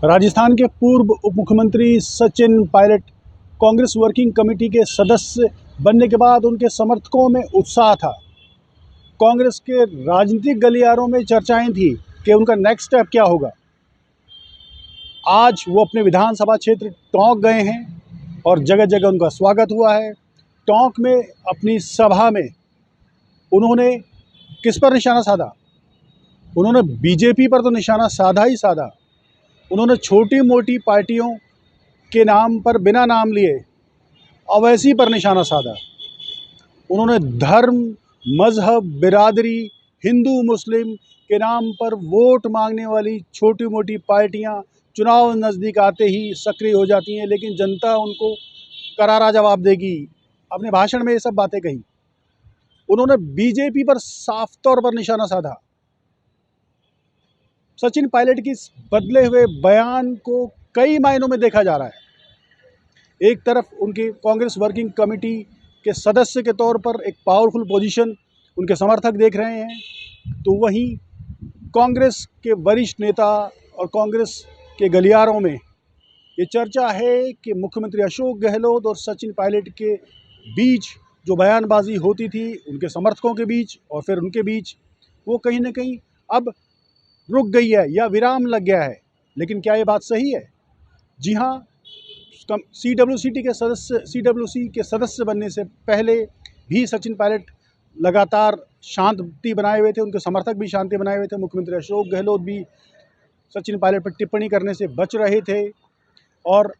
राजस्थान के पूर्व उप मुख्यमंत्री सचिन पायलट कांग्रेस वर्किंग कमेटी के सदस्य बनने के बाद उनके समर्थकों में उत्साह था। कांग्रेस के राजनीतिक गलियारों में चर्चाएं थी कि उनका नेक्स्ट स्टेप क्या होगा। आज वो अपने विधानसभा क्षेत्र टोंक गए हैं और जगह जगह उनका स्वागत हुआ है। टोंक में अपनी सभा में उन्होंने किस पर निशाना साधा? उन्होंने बीजेपी पर तो निशाना साधा ही साधा। उन्होंने छोटी मोटी पार्टियों के नाम पर बिना नाम लिए अवैसी पर निशाना साधा। उन्होंने धर्म, मजहब, बिरादरी, हिंदू मुस्लिम के नाम पर वोट मांगने वाली छोटी मोटी पार्टियां चुनाव नज़दीक आते ही सक्रिय हो जाती हैं, लेकिन जनता उनको करारा जवाब देगी। अपने भाषण में ये सब बातें कही। उन्होंने बीजेपी पर साफ तौर पर निशाना साधा। सचिन पायलट की बदले हुए बयान को कई मायनों में देखा जा रहा है। एक तरफ उनके कांग्रेस वर्किंग कमेटी के सदस्य के तौर पर एक पावरफुल पोजीशन उनके समर्थक देख रहे हैं, तो वहीं कांग्रेस के वरिष्ठ नेता और कांग्रेस के गलियारों में ये चर्चा है कि मुख्यमंत्री अशोक गहलोत और सचिन पायलट के बीच जो बयानबाजी होती थी उनके समर्थकों के बीच और फिर उनके बीच, वो कहीं ना कहीं अब रुक गई है या विराम लग गया है। लेकिन क्या ये बात सही है? जी हाँ, सीडब्ल्यूसी के सदस्य बनने से पहले भी सचिन पायलट लगातार शांति बनाए हुए थे, उनके समर्थक भी शांति बनाए हुए थे। मुख्यमंत्री अशोक गहलोत भी सचिन पायलट पर टिप्पणी करने से बच रहे थे। और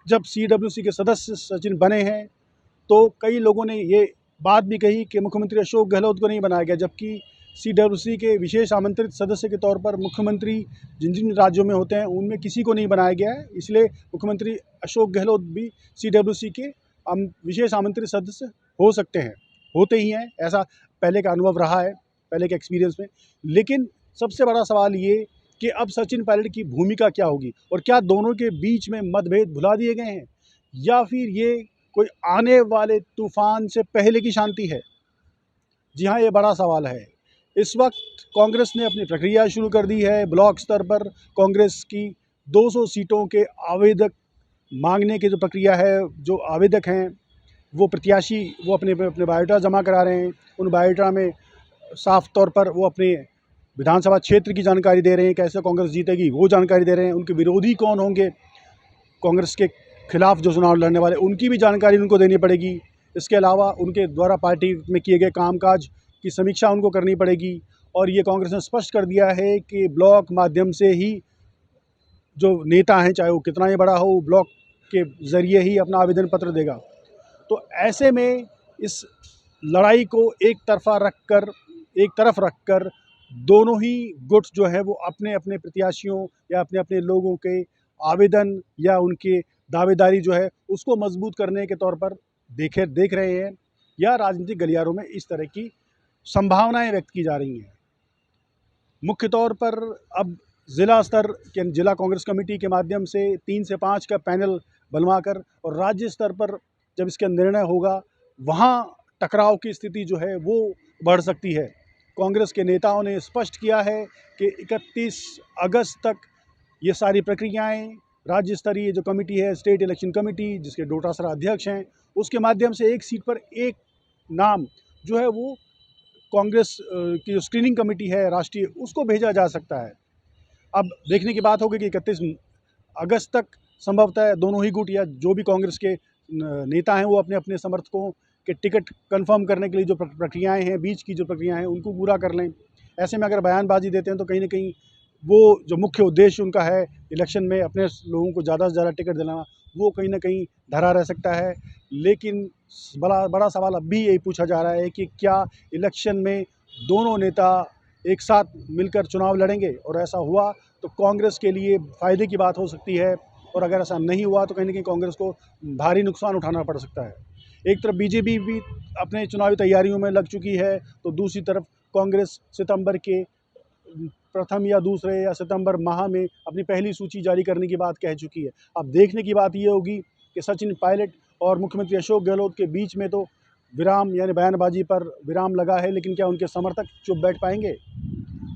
जब सीडब्ल्यूसी के सदस्य सचिन बने हैं तो कई लोगों ने ये बात भी कही कि मुख्यमंत्री अशोक गहलोत को नहीं बनाया गया, जबकि सीडब्ल्यूसी के विशेष आमंत्रित सदस्य के तौर पर मुख्यमंत्री जिन जिन राज्यों में होते हैं उनमें किसी को नहीं बनाया गया है। इसलिए मुख्यमंत्री अशोक गहलोत भी सीडब्ल्यूसी के विशेष आमंत्रित सदस्य हो सकते हैं, होते ही हैं। ऐसा पहले का अनुभव रहा है, पहले के एक्सपीरियंस में। लेकिन सबसे बड़ा सवाल ये कि अब सचिन पायलट की भूमिका क्या होगी और क्या दोनों के बीच में मतभेद भुला दिए गए हैं या फिर ये कोई आने वाले तूफान से पहले की शांति है? जी हाँ, ये बड़ा सवाल है। इस वक्त कांग्रेस ने अपनी प्रक्रिया शुरू कर दी है। ब्लॉक स्तर पर कांग्रेस की 200 सीटों के आवेदक मांगने की जो प्रक्रिया है, जो आवेदक हैं वो प्रत्याशी वो अपने बायोडाटा जमा करा रहे हैं। उन बायोडाटा में साफ तौर पर वो अपने विधानसभा क्षेत्र की जानकारी दे रहे हैं, कैसे कांग्रेस जीतेगी वो जानकारी दे रहे हैं। उनके विरोधी कौन होंगे, कांग्रेस के खिलाफ जो चुनाव लड़ने वाले, उनकी भी जानकारी उनको देनी पड़ेगी। इसके अलावा उनके द्वारा पार्टी में किए गए कामकाज की समीक्षा उनको करनी पड़ेगी। और ये कांग्रेस ने स्पष्ट कर दिया है कि ब्लॉक माध्यम से ही जो नेता हैं, चाहे वो कितना ही बड़ा हो, ब्लॉक के ज़रिए ही अपना आवेदन पत्र देगा। तो ऐसे में इस लड़ाई को एक तरफ रखकर दोनों ही गुट्स जो है वो अपने अपने प्रत्याशियों या अपने अपने लोगों के आवेदन या उनके दावेदारी जो है उसको मजबूत करने के तौर पर देख रहे हैं, या राजनीतिक गलियारों में इस तरह की संभावनाएं व्यक्त की जा रही हैं। मुख्य तौर पर अब ज़िला स्तर के जिला कांग्रेस कमेटी के माध्यम से 3 से 5 का पैनल बनवाकर और राज्य स्तर पर जब इसका निर्णय होगा वहाँ टकराव की स्थिति जो है वो बढ़ सकती है। कांग्रेस के नेताओं ने स्पष्ट किया है कि 31 अगस्त तक ये सारी प्रक्रियाएं राज्य स्तरीय जो कमेटी है, स्टेट इलेक्शन कमेटी, जिसके डोटासरा अध्यक्ष हैं, उसके माध्यम से एक सीट पर एक नाम जो है वो कांग्रेस की जो स्क्रीनिंग कमेटी है राष्ट्रीय, उसको भेजा जा सकता है। अब देखने की बात होगी कि 31 अगस्त तक संभवतः दोनों ही गुट या जो भी कांग्रेस के नेता हैं वो अपने अपने समर्थकों के टिकट कंफर्म करने के लिए जो प्रक्रियाएं हैं, बीच की जो प्रक्रियाएं हैं, उनको पूरा कर लें। ऐसे में अगर बयानबाजी देते हैं तो कहीं ना कहीं वो जो मुख्य उद्देश्य उनका है इलेक्शन में अपने लोगों को ज़्यादा से ज़्यादा टिकट दिलाना, वो कहीं ना कहीं धरा रह सकता है। लेकिन बड़ा सवाल अब भी यही पूछा जा रहा है कि क्या इलेक्शन में दोनों नेता एक साथ मिलकर चुनाव लड़ेंगे, और ऐसा हुआ तो कांग्रेस के लिए फ़ायदे की बात हो सकती है, और अगर ऐसा नहीं हुआ तो कहीं ना कहीं कांग्रेस को भारी नुकसान उठाना पड़ सकता है। एक तरफ बीजेपी भी अपने चुनावी तैयारियों में लग चुकी है, तो दूसरी तरफ कांग्रेस सितंबर के प्रथम या दूसरे या सितंबर माह में अपनी पहली सूची जारी करने की बात कह चुकी है। अब देखने की बात ये होगी कि सचिन पायलट और मुख्यमंत्री अशोक गहलोत के बीच में तो विराम यानी बयानबाजी पर विराम लगा है, लेकिन क्या उनके समर्थक चुप बैठ पाएंगे?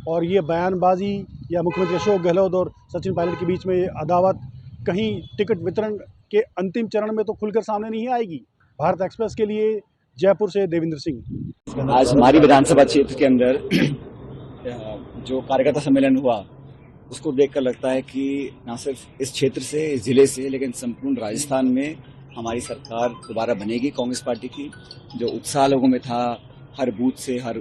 और ये बयानबाजी या मुख्यमंत्री अशोक गहलोत और सचिन पायलट के बीच में ये अदावत कहीं टिकट वितरण के अंतिम चरण में तो खुलकर सामने नहीं आएगी। भारत एक्सप्रेस के लिए जयपुर से देवेंद्र सिंह। आज हमारी विधानसभा क्षेत्र के अंदर जो कार्यकर्ता सम्मेलन हुआ उसको देखकर लगता है कि न सिर्फ इस क्षेत्र से, इस जिले से, लेकिन संपूर्ण राजस्थान में हमारी सरकार दोबारा बनेगी कांग्रेस पार्टी की। जो उत्साह लोगों में था, हर बूथ से, हर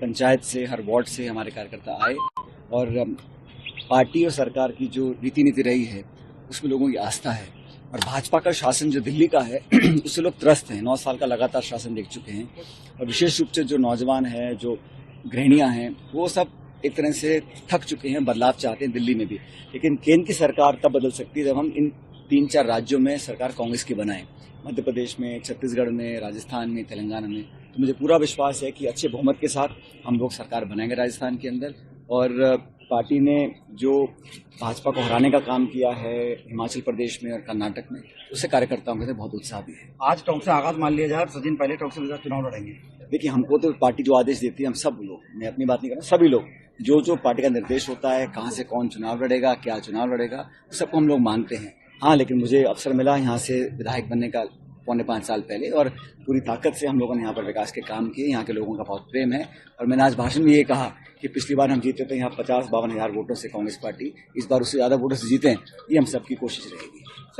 पंचायत से, हर वार्ड से हमारे कार्यकर्ता आए और पार्टी और सरकार की जो रीति नीति रही है उसमें लोगों की आस्था है। और भाजपा का शासन जो दिल्ली का है उससे लोग त्रस्त हैं। 9 साल का लगातार शासन देख चुके हैं और विशेष रूप से जो नौजवान हैं, जो गृहिणियां हैं, वो सब एक तरह से थक चुके हैं, बदलाव चाहते हैं दिल्ली में भी। लेकिन केंद्र की सरकार तब बदल सकती है जब हम इन 3-4 राज्यों में सरकार कांग्रेस की बनाएं, मध्य प्रदेश में, छत्तीसगढ़ में, राजस्थान में, तेलंगाना में। तो मुझे पूरा विश्वास है कि अच्छे बहुमत के साथ हम लोग सरकार बनाएंगे राजस्थान के अंदर। और पार्टी ने जो भाजपा को हराने का काम किया है हिमाचल प्रदेश में और कर्नाटक में, उससे कार्यकर्ताओं के बहुत उत्साह भी है। आज टोंक से आगाज मान लिया जाए, सचिन पायलट टोंक से चुनाव लड़ेंगे। देखिए, हमको तो पार्टी जो आदेश देती है, हम सब लोग, मैं अपनी बात नहीं कर रहा, सभी लोग जो पार्टी का निर्देश होता है, कहां से कौन चुनाव लड़ेगा, क्या चुनाव लड़ेगा, सबको हम लोग मानते हैं। हाँ, लेकिन मुझे अवसर मिला यहाँ से विधायक बनने का 4.25 साल पहले और पूरी ताकत से हम लोगों ने यहाँ पर विकास के काम किए। यहाँ के लोगों का बहुत प्रेम है और मैंने आज भाषण में ये कहा कि पिछली बार हम जीते थे यहाँ 50-52 हज़ार वोटों से कांग्रेस पार्टी, इस बार उससे ज्यादा वोटों से जीते हैं। ये हम सबकी कोशिश रहेगी।